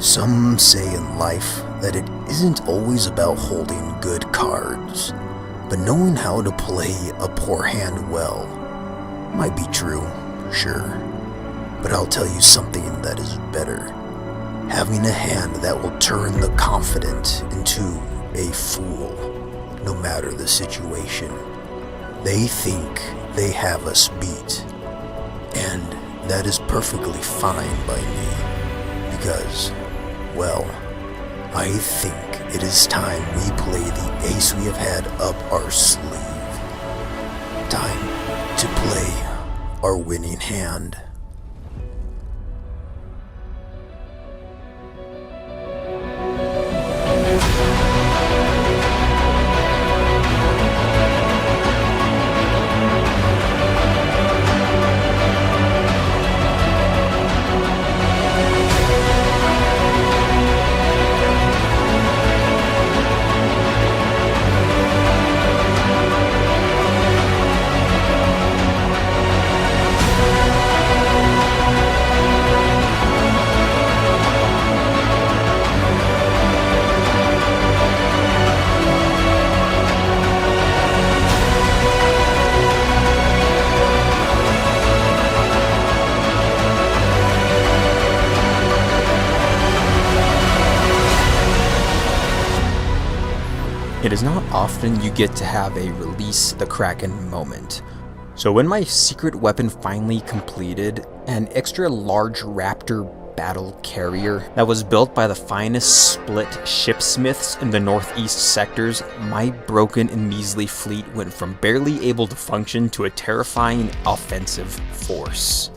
Some say in life that it isn't always about holding good cards, but knowing how to play a poor hand well. Might be true, sure, but I'll tell you something that is better. Having a hand that will turn the confident into a fool, no matter the situation. They think they have us beat, and that is perfectly fine by me, because, well, I think it is time we play the ace we have had up our sleeve. Time to play our winning hand. It is not often you get to have a release the Kraken moment. So when my secret weapon finally completed, an extra large raptor battle carrier that was built by the finest split shipsmiths in the northeast sectors, my broken and measly fleet went from barely able to function to a terrifying offensive force.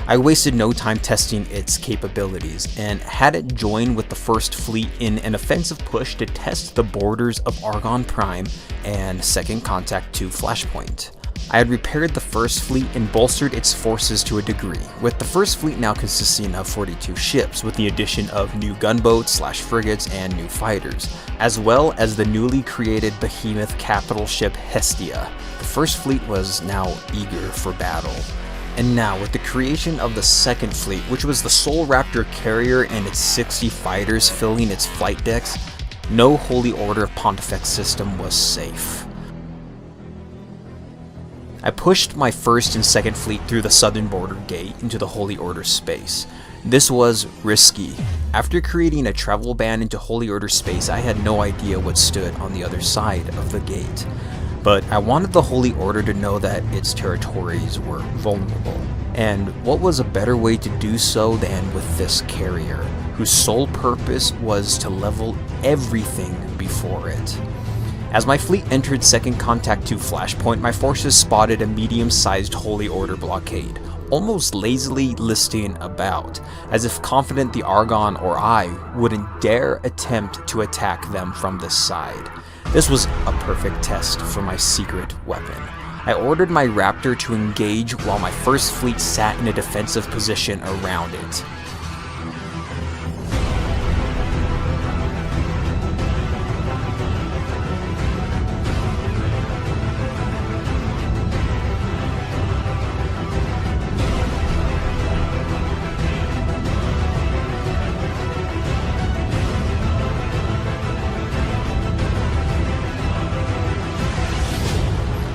I wasted no time testing its capabilities, and had it join with the first fleet in an offensive push to test the borders of Argon Prime and Second Contact 2 Flashpoint. I had repaired the first fleet and bolstered its forces to a degree, with the first fleet now consisting of 42 ships, with the addition of new gunboats/frigates and new fighters, as well as the newly created behemoth capital ship Hestia. The first fleet was now eager for battle. And now, with the creation of the second fleet, which was the sole Raptor carrier and its 60 fighters filling its flight decks, no Holy Order of Pontifex system was safe. I pushed my first and second fleet through the southern border gate into the Holy Order space. This was risky. After creating a travel ban into Holy Order space, I had no idea what stood on the other side of the gate. But I wanted the Holy Order to know that its territories were vulnerable. And what was a better way to do so than with this carrier, whose sole purpose was to level everything before it. As my fleet entered Second Contact 2 Flashpoint, my forces spotted a medium-sized Holy Order blockade, almost lazily listing about, as if confident the Argon or I wouldn't dare attempt to attack them from this side. This was a perfect test for my secret weapon. I ordered my Raptor to engage while my first fleet sat in a defensive position around it.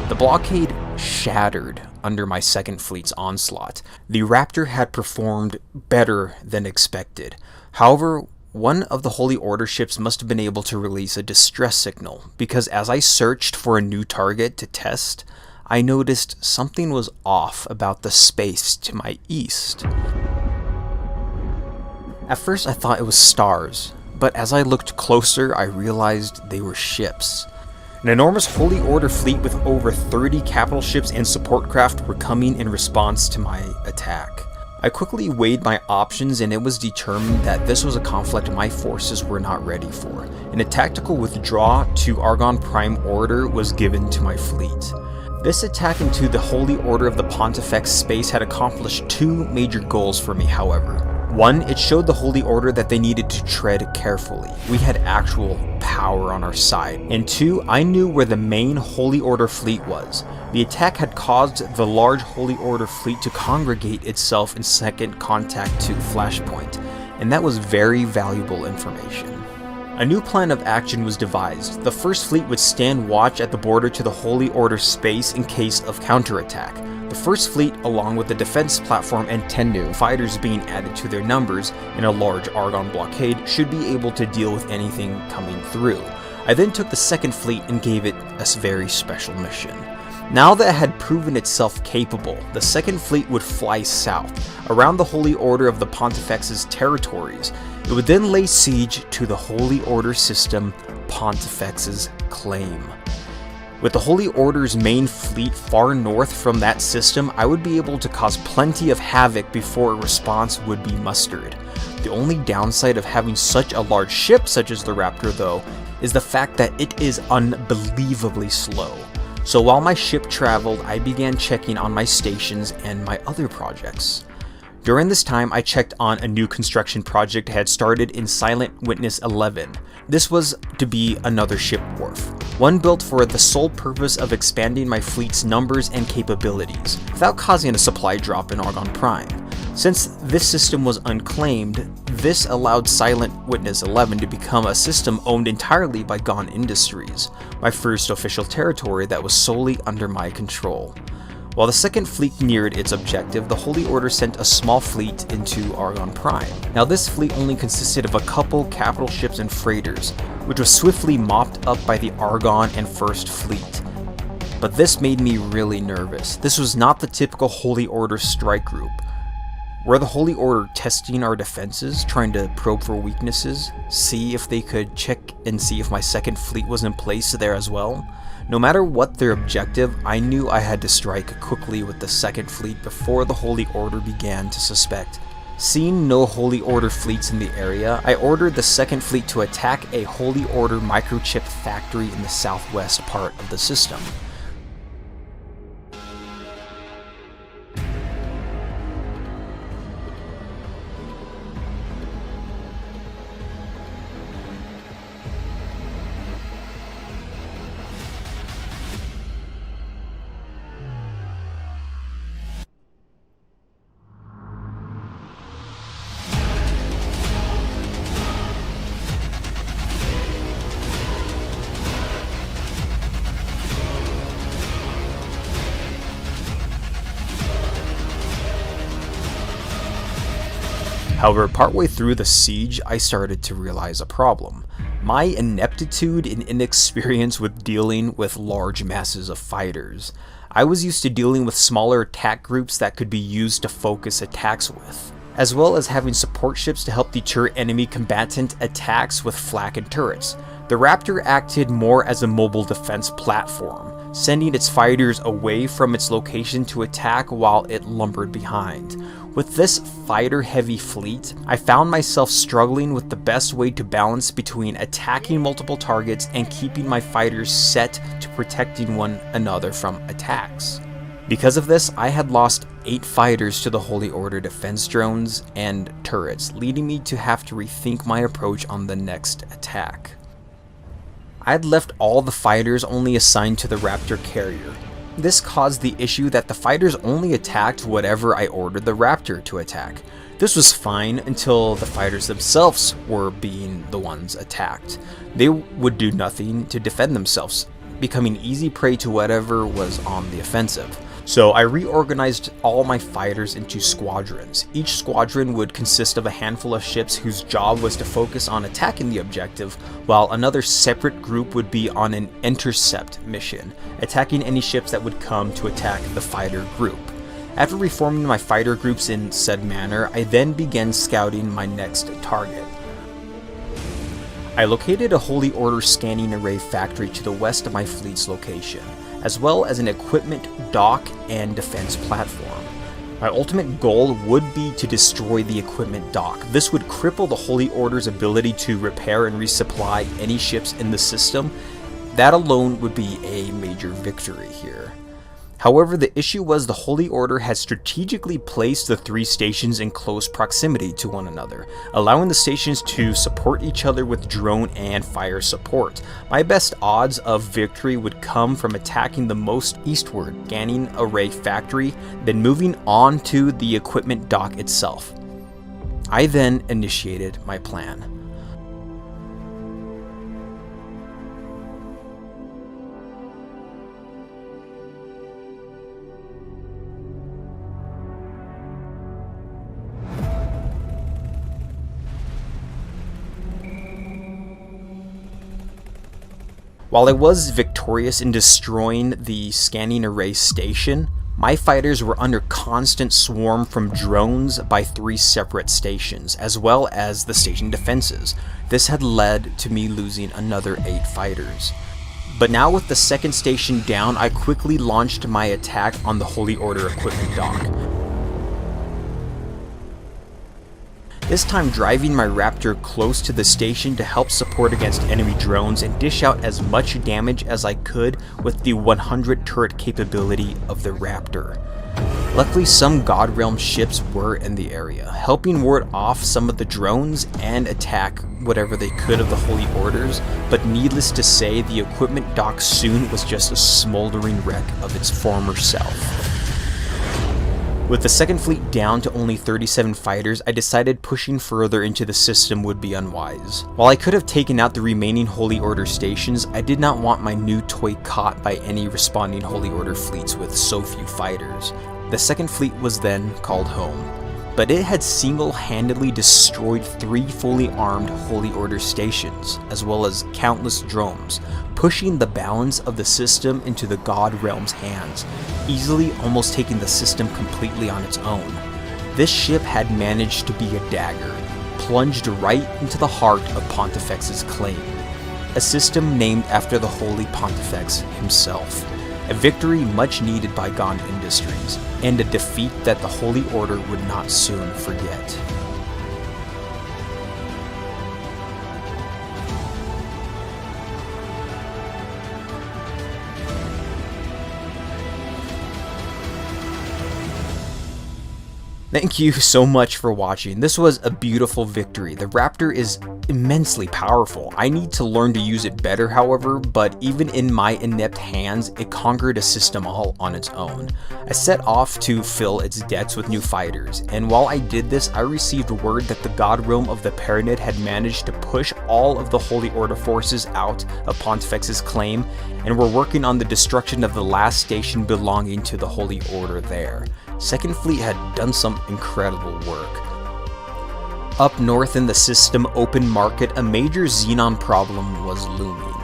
The blockade shattered under my second fleet's onslaught. The Raptor had performed better than expected. However, one of the Holy Order ships must have been able to release a distress signal, because as I searched for a new target to test, I noticed something was off about the space to my east. At first I thought it was stars, but as I looked closer I realized they were ships. An enormous Holy Order fleet with over 30 capital ships and support craft were coming in response to my attack. I quickly weighed my options, and it was determined that this was a conflict my forces were not ready for, and a tactical withdrawal to Argon Prime order was given to my fleet. This attack into the Holy Order of the Pontifex space had accomplished two major goals for me, however. One, it showed the Holy Order that they needed to tread carefully. We had actual power on our side. And two, I knew where the main Holy Order fleet was. The attack had caused the large Holy Order fleet to congregate itself in Second Contact 2 Flashpoint. and that was very valuable information. A new plan of action was devised. The first fleet would stand watch at the border to the Holy Order space in case of counterattack. The first fleet, along with the defense platform and 10 new fighters being added to their numbers in a large Argon blockade, should be able to deal with anything coming through. I then took the second fleet and gave it a very special mission. Now that it had proven itself capable, the second fleet would fly south, around the Holy Order of the Pontifex's territories. It would then lay siege to the Holy Order system Pontifex's claim. With the Holy Order's main fleet far north from that system, I would be able to cause plenty of havoc before a response would be mustered. The only downside of having such a large ship such as the Raptor, though, is the fact that it is unbelievably slow. So while my ship traveled, I began checking on my stations and my other projects. During this time, I checked on a new construction project I had started in Silent Witness 11. This was to be another ship wharf, one built for the sole purpose of expanding my fleet's numbers and capabilities, without causing a supply drop in Argon Prime. Since this system was unclaimed, this allowed Silent Witness 11 to become a system owned entirely by Gone Industries, my first official territory that was solely under my control. While the second fleet neared its objective, the Holy Order sent a small fleet into Argon Prime. Now this fleet only consisted of a couple capital ships and freighters, which was swiftly mopped up by the Argon and First Fleet. But this made me really nervous. This was not the typical Holy Order strike group. Were the Holy Order testing our defenses, trying to probe for weaknesses, see if they could check and see if my second fleet was in place there as well? No matter what their objective, I knew I had to strike quickly with the second fleet before the Holy Order began to suspect. Seeing no Holy Order fleets in the area, I ordered the second fleet to attack a Holy Order microchip factory in the southwest part of the system. However, partway through the siege, I started to realize a problem. My ineptitude and inexperience with dealing with large masses of fighters. I was used to dealing with smaller attack groups that could be used to focus attacks with, as well as having support ships to help deter enemy combatant attacks with flak and turrets. The Raptor acted more as a mobile defense platform, sending its fighters away from its location to attack while it lumbered behind. With this fighter-heavy fleet, I found myself struggling with the best way to balance between attacking multiple targets and keeping my fighters set to protecting one another from attacks. Because of this, I had lost 8 fighters to the Holy Order defense drones and turrets, leading me to have to rethink my approach on the next attack. I had left all the fighters only assigned to the Raptor carrier. This caused the issue that the fighters only attacked whatever I ordered the Raptor to attack. This was fine until the fighters themselves were being the ones attacked. They would do nothing to defend themselves, becoming easy prey to whatever was on the offensive. So I reorganized all my fighters into squadrons. Each squadron would consist of a handful of ships whose job was to focus on attacking the objective, while another separate group would be on an intercept mission, attacking any ships that would come to attack the fighter group. After reforming my fighter groups in said manner, I then began scouting my next target. I located a Holy Order scanning array factory to the west of my fleet's location, as well as an equipment dock and defense platform. My ultimate goal would be to destroy the equipment dock. This would cripple the Holy Order's ability to repair and resupply any ships in the system. That alone would be a major victory here. However, the issue was the Holy Order had strategically placed the 3 stations in close proximity to one another, allowing the stations to support each other with drone and fire support. My best odds of victory would come from attacking the most eastward scanning array factory, then moving on to the equipment dock itself. I then initiated my plan. While I was victorious in destroying the scanning array station, my fighters were under constant swarm from drones by 3 separate stations, as well as the station defenses. This had led to me losing another 8 fighters. But now with the second station down, I quickly launched my attack on the Holy Order equipment dock. This time driving my Raptor close to the station to help support against enemy drones and dish out as much damage as I could with the 100 turret capability of the Raptor. Luckily, some God Realm ships were in the area, helping ward off some of the drones and attack whatever they could of the Holy Orders, but needless to say, the equipment dock soon was just a smoldering wreck of its former self. With the second fleet down to only 37 fighters, I decided pushing further into the system would be unwise. While I could have taken out the remaining Holy Order stations, I did not want my new toy caught by any responding Holy Order fleets with so few fighters. The second fleet was then called home, but it had single-handedly destroyed 3 fully armed Holy Order stations, as well as countless drones, pushing the balance of the system into the God Realm's hands, easily almost taking the system completely on its own. This ship had managed to be a dagger, plunged right into the heart of Pontifex's claim, a system named after the Holy Pontifex himself. A victory much needed by Gone Industries, and a defeat that the Holy Order would not soon forget. Thank you so much for watching. This was a beautiful victory. The Raptor is immensely powerful. I need to learn to use it better, however, but even in my inept hands, it conquered a system all on its own. I set off to fill its debts with new fighters, and while I did this, I received word that the God Realm of the Paranid had managed to push all of the Holy Order forces out of Pontifex's claim, and were working on the destruction of the last station belonging to the Holy Order there. Second Fleet had done some incredible work. Up north in the system open market, a major Xenon problem was looming.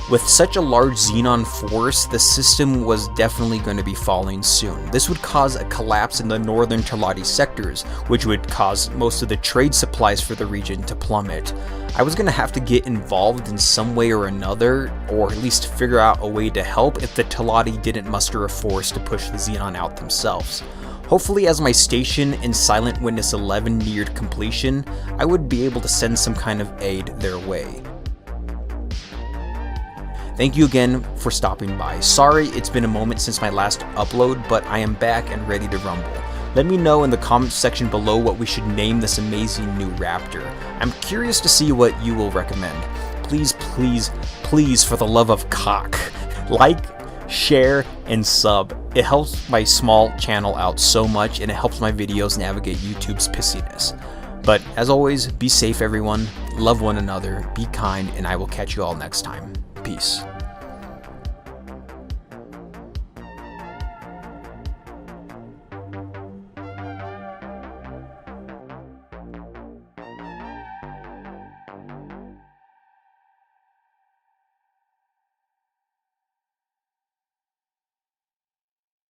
With such a large Xenon force, the system was definitely going to be falling soon. This would cause a collapse in the northern Talati sectors, which would cause most of the trade supplies for the region to plummet. I was going to have to get involved in some way or another, or at least figure out a way to help if the Talati didn't muster a force to push the Xenon out themselves. Hopefully, as my station in Silent Witness 11 neared completion, I would be able to send some kind of aid their way. Thank you again for stopping by. Sorry it's been a moment since my last upload, but I am back and ready to rumble. Let me know in the comments section below what we should name this amazing new Raptor. I'm curious to see what you will recommend. Please, please, please, for the love of cock, like, share, and sub. It helps my small channel out so much, and it helps my videos navigate YouTube's pissiness. But as always, be safe everyone, love one another, be kind, and I will catch you all next time. Peace.